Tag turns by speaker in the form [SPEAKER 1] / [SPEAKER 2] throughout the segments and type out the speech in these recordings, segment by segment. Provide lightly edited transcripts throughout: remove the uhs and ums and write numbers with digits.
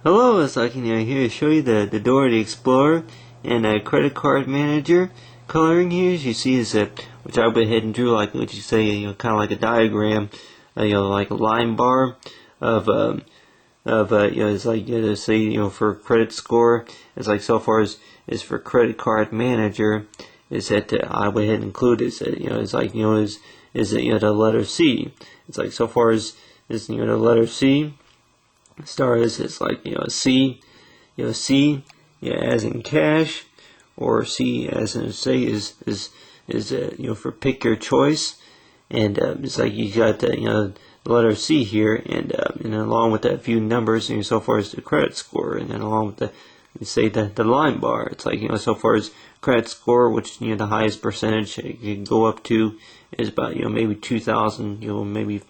[SPEAKER 1] Hello, it's like here to show you the Dora the Explorer and credit card manager coloring here. As you see is which I went ahead and drew like what you say, kind of like a diagram, like a line bar of it's like say for credit score. It's like so far as for credit card manager is that I went ahead and include is it's like is the letter C. It's like so far as is the letter C. Star is like C, C, as in cash, or C as in say is for pick your choice, and it's like you got the letter C here, and along with that few numbers, so far as the credit score, and then along with the line bar, it's like so far as credit score, which the highest percentage you can go up to is about maybe 2,000, maybe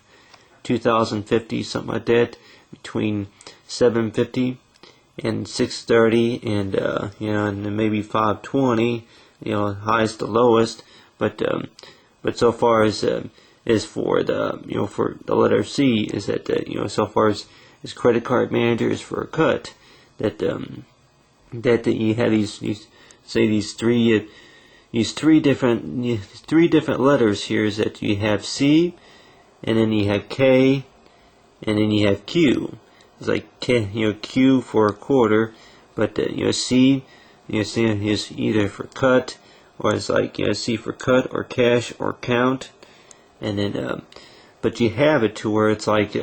[SPEAKER 1] 2,050, something like that, between 750 and 630, and and then maybe 520, highest to lowest. But so far as is for the for the letter C is that so far as credit card manager is for a cut that you have these three different letters here is that you have C, and then you have K, and then you have Q. It's like Q for a quarter, but C, C is either for cut, or it's like C for cut or cash or count, and then but you have it to where it's like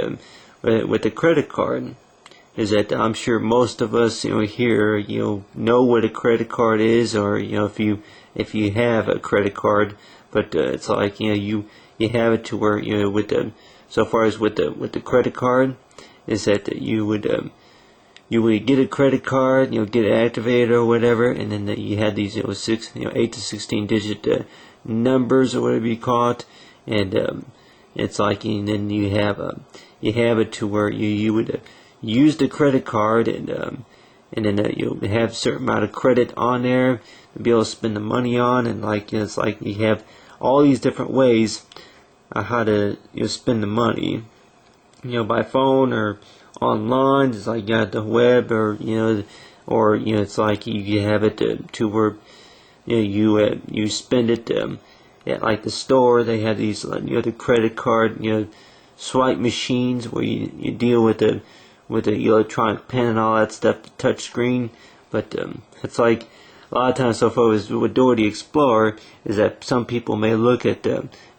[SPEAKER 1] with the credit card is that I'm sure most of us here know what a credit card is, or if you have a credit card, but it's like you have it to where with the so far as with the credit card is that you would get a credit card, get it activated or whatever, and then you had these 8 to 16 digit numbers or whatever you call it, and it's like, and then you have it to where you would use the credit card, and then you have a certain amount of credit on there to be able to spend the money on, and like it's like you have all these different ways how to spend the money, by phone or online. It's like you got the web, or it's like you have it to where you spend it at like the store. They have these the credit card swipe machines where you deal with the electronic pen and all that stuff, the touch screen. But it's like a lot of times so far with Dora the Explorer is that some people may look at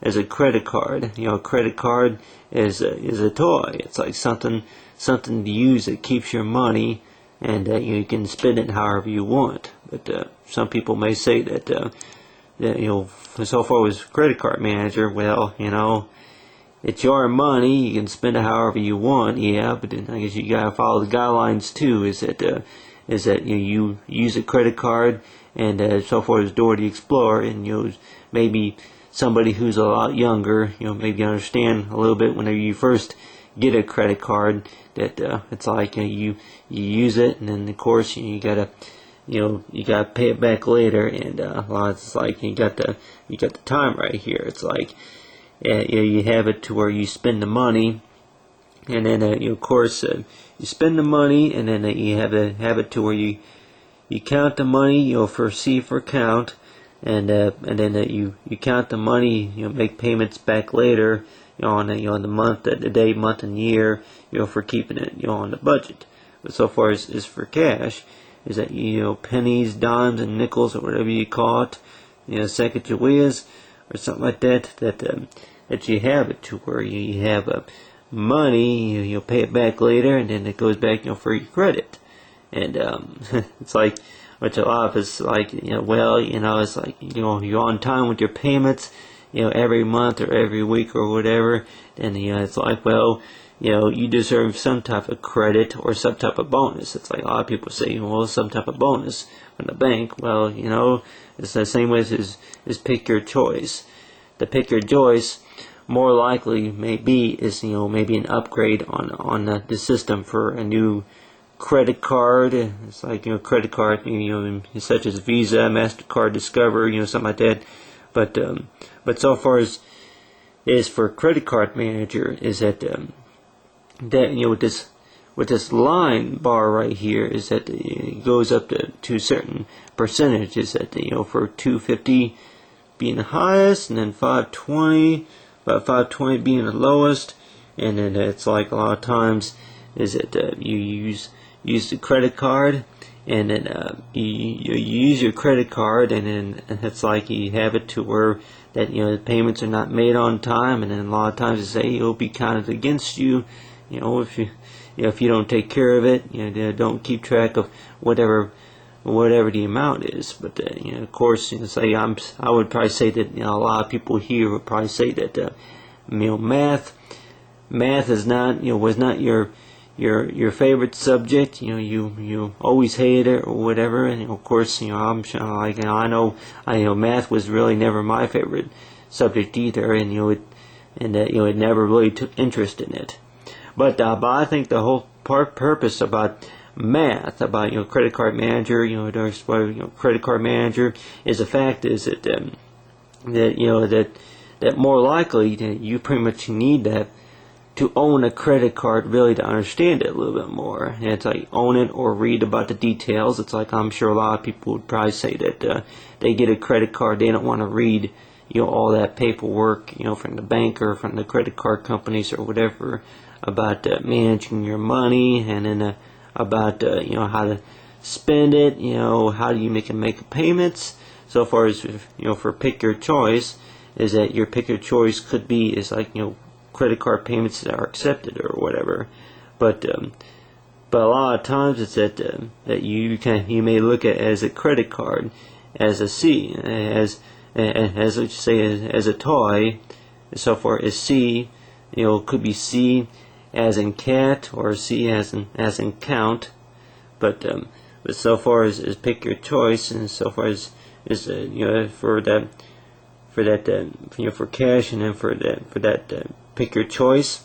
[SPEAKER 1] as a credit card. A credit card is a toy. It's like something to use that keeps your money, and you can spend it however you want. But some people may say that so far with credit card manager, well, it's your money. You can spend it however you want. Yeah, but then I guess you gotta follow the guidelines too. Is that you use a credit card, and so far as Dora the Explorer, and maybe somebody who's a lot younger, maybe understand a little bit whenever you first get a credit card that it's like you use it, and then of course you gotta pay it back later, and a lot it's like you got the time right here. It's like you have it to where you spend the money, and then of course you spend the money, and then you have it to where you count the money, for C for count, and then you count the money, make payments back later, on the month, the day, month, and year, for keeping it on the budget. But so far as for cash, is that pennies, dimes, and nickels, or whatever you call it, Sacagaweas, or something like that that you have it to where you have money, you'll pay it back later, and then it goes back for your credit. And it's like, which a lot of us like, it's like you're on time with your payments, every month or every week or whatever, and it's like, well, you deserve some type of credit or some type of bonus. It's like a lot of people say, well, some type of bonus from the bank. Well, it's the same way as pick your choice. The pick your choice more likely maybe is maybe an upgrade on the system for a new credit card. It's like credit card, such as Visa, MasterCard, Discover, something like that. But so far as is for credit card manager is that with with this line bar right here is that it goes up to a certain percentages that for 250 being the highest, and then 520, about 520 being the lowest, and then it's like a lot of times is that you use the credit card, and then you use your credit card, and then it's like you have it to where that the payments are not made on time, and then a lot of times they say it'll be counted against you, if you don't take care of it, don't keep track of whatever the amount is. But of course, say I would probably say that a lot of people here would probably say that math is not was not your favorite subject. You always hated it or whatever. And of course, I'm sure, I know math was really never my favorite subject either, and it never really took interest in it. But I think the whole purpose about math, about credit card manager, credit card manager, is the fact is that that more likely that you pretty much need that to own a credit card really to understand it a little bit more. And it's like own it or read about the details. It's like I'm sure a lot of people would probably say that they get a credit card, they don't want to read all that paperwork from the bank or from the credit card companies or whatever about managing your money, and then about how to spend it, how do you make payments. So far as for pick your choice, is that your pick your choice could be is like credit card payments that are accepted or whatever. But a lot of times it's that you may look at as a credit card as a C, as let's say as a toy. So far as C, could be C as in cat, or C as in count. But so far as pick your choice, and so far as for cash, and then for that pick your choice,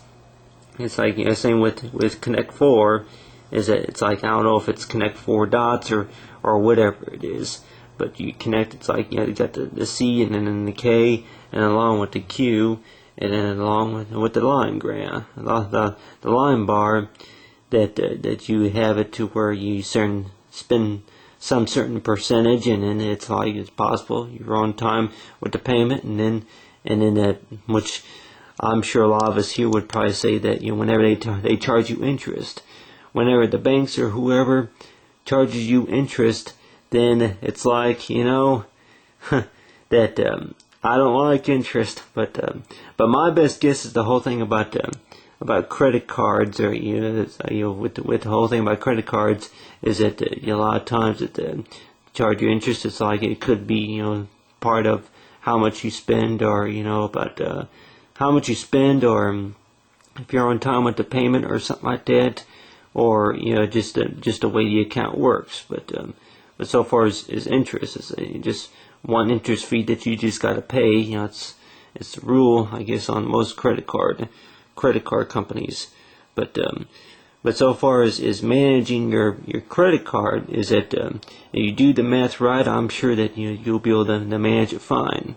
[SPEAKER 1] it's like same with Connect 4, is that it's like I don't know if it's Connect 4 dots or whatever it is, but you connect, it's like you got the C, and then the K, and along with the Q, and then along with the line the line bar, that you have it to where you spend some certain percentage, and then it's like it's possible you're on time with the payment, and then that, which I'm sure a lot of us here would probably say that whenever they charge you interest, whenever the banks or whoever charges you interest, then it's like that I don't like interest, but my best guess is the whole thing about credit cards, or with the whole thing about credit cards, is that a lot of times that charge you interest. It's like it could be part of how much you spend, or about how much you spend, or if you're on time with the payment or something like that, or just the way the account works. But so far as interest, it's just one interest fee that you just got to pay. It's the rule, I guess, on most credit card companies. But so far as managing your credit card, is that if you do the math right, I'm sure that you'll be able to manage it fine.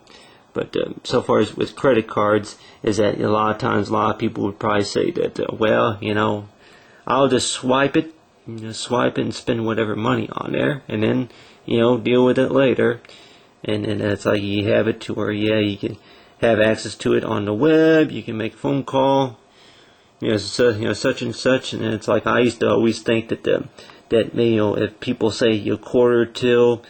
[SPEAKER 1] But so far as with credit cards, is that a lot of times a lot of people would probably say that well, I'll just swipe it and spend whatever money on there, and then deal with it later. And it's like you have it to where you can have access to it on the web. You can make a phone call, such and such. And it's like I used to always think that if people say quarter till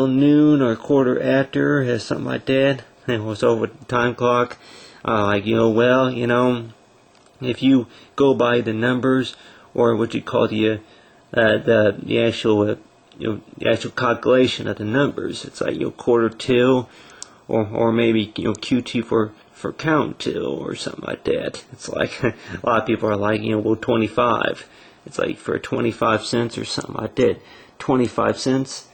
[SPEAKER 1] noon or quarter after, or something like that, and was over the time clock, if you go by the numbers, or what you call the actual calculation of the numbers, it's like quarter till, or maybe QT for count till, or something like that. It's like a lot of people are like 25. It's like for 25 cents or something like that. 25 cents.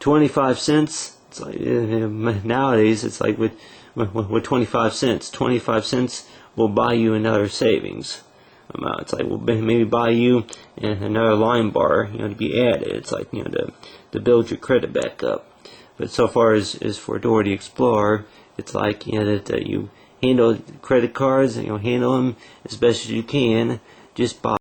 [SPEAKER 1] 25 cents. It's like nowadays it's like with 25 cents. 25 cents will buy you another savings amount. It's like, well, maybe buy you another line bar, to be added. It's like, to build your credit back up. But so far as for Dora the Explorer, it's like, that you handle credit cards, handle them as best as you can just by